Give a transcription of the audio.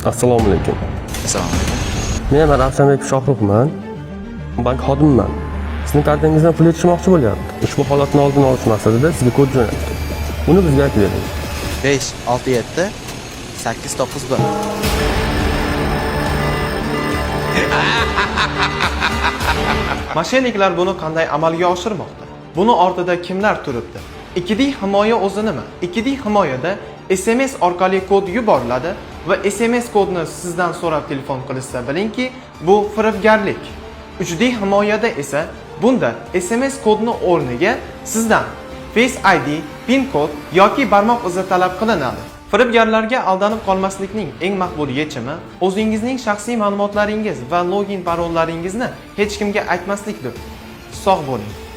Assalomu alaykum. Assalomu alaykum. Men Ravshanbek Shohruxman. Bank xodimiman. Sizning kartingizdan pul yetishmoqchi bo'lyapti. Ushbu holatni oldini olish maqsadida sizga kod jo'natdim. Uni bizga aytib bering. 567 891. Moshenniklar buni qanday amalga oshirmoqda? Buni ortida kimlar turibdi? 2D himoya o'zi nima? 2D himoyada SMS orqali kod yuboriladi va SMS kodni sizdan so'rab telefon qilishsa bilingki, bu firibgarlik. 3D himoyada esa bunda SMS kodni o'rniga sizdan Face ID, PIN kod yoki barmoq izi talab qilinadi. Firibgarlarga aldanib qolmaslikning eng maqbul yechimi o'zingizning shaxsiy ma'lumotlaringiz va login parollaringizni hech kimga aytmaslikdir. Sog' bo'ling.